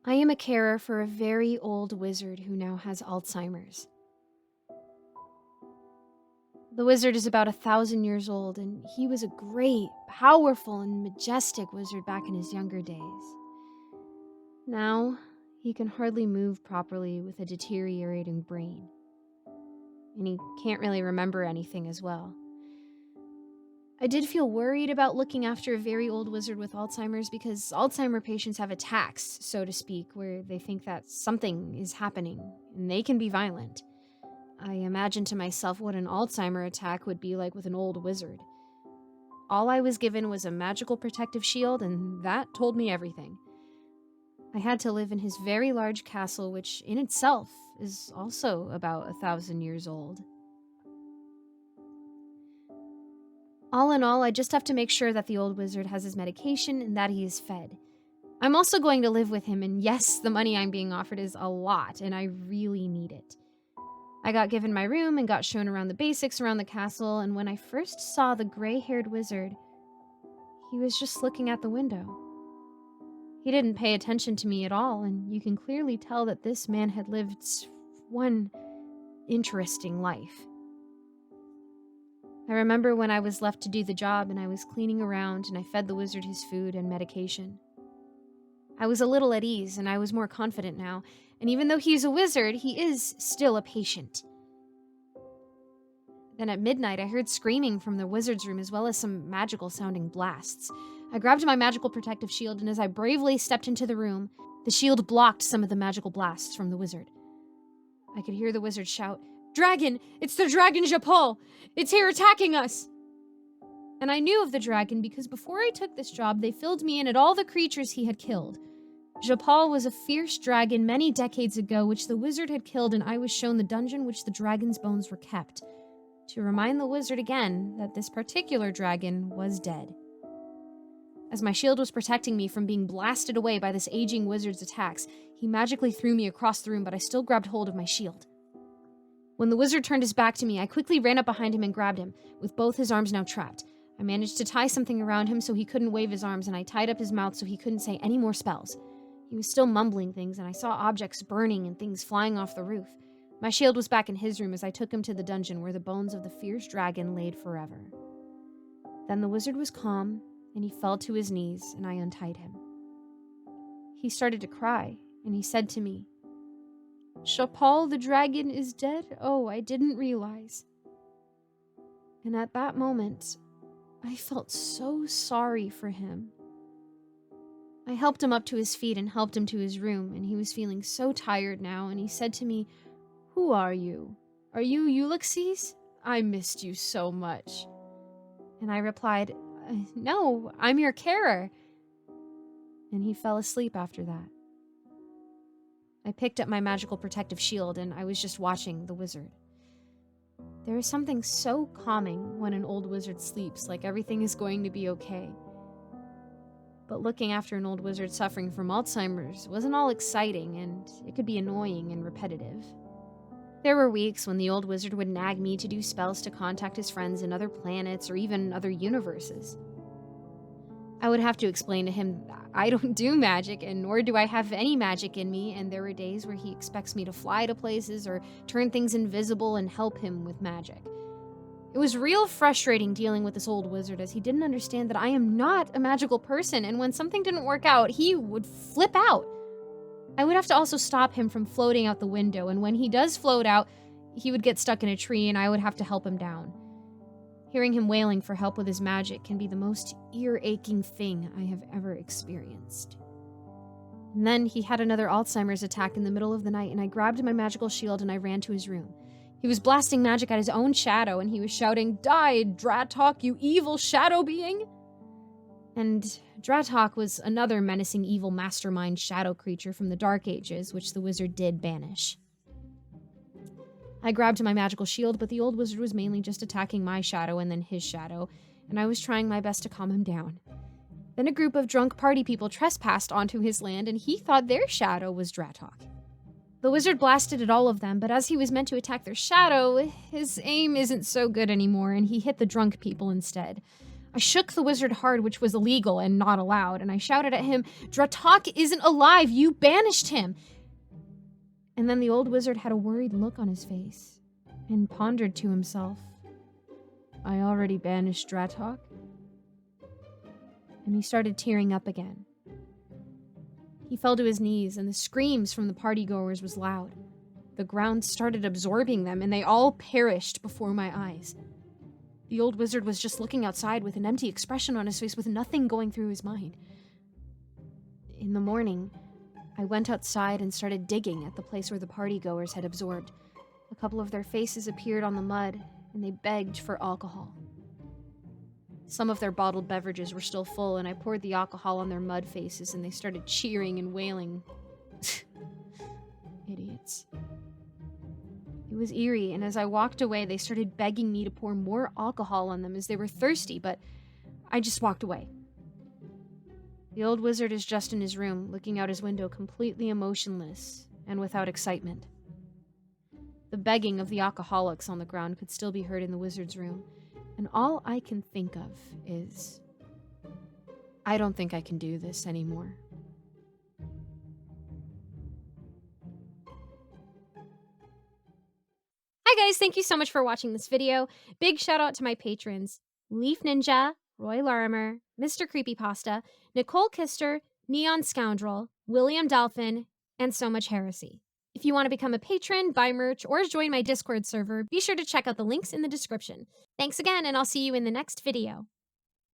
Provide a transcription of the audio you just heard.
I am a carer for a very old wizard who now has Alzheimer's. The wizard is about 1,000 years old, and he was a great, powerful, and majestic wizard back in his younger days. Now, he can hardly move properly with a deteriorating brain. And he can't really remember anything as well. I did feel worried about looking after a very old wizard with Alzheimer's because Alzheimer patients have attacks, so to speak, where they think that something is happening, and they can be violent. I imagined to myself what an Alzheimer attack would be like with an old wizard. All I was given was a magical protective shield, and that told me everything. I had to live in his very large castle, which in itself is also about 1,000 years old. All in all, I just have to make sure that the old wizard has his medication and that he is fed. I'm also going to live with him, and yes, the money I'm being offered is a lot, and I really need it. I got given my room and got shown around the basics around the castle, and when I first saw the gray-haired wizard, he was just looking at the window. He didn't pay attention to me at all, and you can clearly tell that this man had lived one interesting life. I remember when I was left to do the job and I was cleaning around and I fed the wizard his food and medication. I was a little at ease and I was more confident now, and even though he's a wizard, he is still a patient. Then at midnight, I heard screaming from the wizard's room as well as some magical-sounding blasts. I grabbed my magical protective shield, and as I bravely stepped into the room, the shield blocked some of the magical blasts from the wizard. I could hear the wizard shout, "Dragon! It's the dragon Japol! It's here attacking us!" And I knew of the dragon because before I took this job, they filled me in at all the creatures he had killed. Japol was a fierce dragon many decades ago, which the wizard had killed, and I was shown the dungeon which the dragon's bones were kept, to remind the wizard again that this particular dragon was dead. As my shield was protecting me from being blasted away by this aging wizard's attacks, he magically threw me across the room, but I still grabbed hold of my shield. When the wizard turned his back to me, I quickly ran up behind him and grabbed him, with both his arms now trapped. I managed to tie something around him so he couldn't wave his arms, and I tied up his mouth so he couldn't say any more spells. He was still mumbling things, and I saw objects burning and things flying off the roof. My shield was back in his room as I took him to the dungeon where the bones of the fierce dragon laid forever. Then the wizard was calm, and he fell to his knees, and I untied him. He started to cry, and he said to me, "Japol the dragon is dead? Oh, I didn't realize." And at that moment, I felt so sorry for him. I helped him up to his feet and helped him to his room, and he was feeling so tired now, and he said to me, "Who are you? Are you Ulysses? I missed you so much." And I replied, "No, I'm your carer." And he fell asleep after that. I picked up my magical protective shield and I was just watching the wizard. There is something so calming when an old wizard sleeps, like everything is going to be okay. But looking after an old wizard suffering from Alzheimer's wasn't all exciting, and it could be annoying and repetitive. There were weeks when the old wizard would nag me to do spells to contact his friends in other planets or even other universes. I would have to explain to him that I don't do magic, and nor do I have any magic in me, and there were days where he expects me to fly to places or turn things invisible and help him with magic. It was real frustrating dealing with this old wizard as he didn't understand that I am not a magical person, and when something didn't work out, he would flip out. I would have to also stop him from floating out the window, and when he does float out, he would get stuck in a tree and I would have to help him down. Hearing him wailing for help with his magic can be the most ear-aching thing I have ever experienced. And then he had another Alzheimer's attack in the middle of the night, and I grabbed my magical shield and I ran to his room. He was blasting magic at his own shadow, and he was shouting, "Die, Dratok, you evil shadow being!" And Dratok was another menacing evil mastermind shadow creature from the Dark Ages, which the wizard did banish. I grabbed my magical shield, but the old wizard was mainly just attacking my shadow and then his shadow, and I was trying my best to calm him down. Then a group of drunk party people trespassed onto his land, and he thought their shadow was Dratok. The wizard blasted at all of them, but as he was meant to attack their shadow, his aim isn't so good anymore, and he hit the drunk people instead. I shook the wizard hard, which was illegal and not allowed, and I shouted at him, "Dratok isn't alive! You banished him!" And then the old wizard had a worried look on his face and pondered to himself, "I already banished Dratok?" And he started tearing up again. He fell to his knees, and the screams from the partygoers was loud. The ground started absorbing them, and they all perished before my eyes. The old wizard was just looking outside with an empty expression on his face, with nothing going through his mind. In the morning, I went outside and started digging at the place where the partygoers had absorbed. A couple of their faces appeared on the mud, and they begged for alcohol. Some of their bottled beverages were still full, and I poured the alcohol on their mud faces, and they started cheering and wailing. Idiots. It was eerie, and as I walked away, they started begging me to pour more alcohol on them as they were thirsty, but I just walked away. The old wizard is just in his room, looking out his window, completely emotionless and without excitement. The begging of the alcoholics on the ground could still be heard in the wizard's room, and all I can think of is, I don't think I can do this anymore. Hi guys, thank you so much for watching this video. Big shout out to my patrons, Leaf Ninja, Roy Larimer, Mr. Creepypasta, Nicole Kister, Neon Scoundrel, William Dolphin, and So Much Heresy. If you want to become a patron, buy merch, or join my Discord server, be sure to check out the links in the description. Thanks again, and I'll see you in the next video.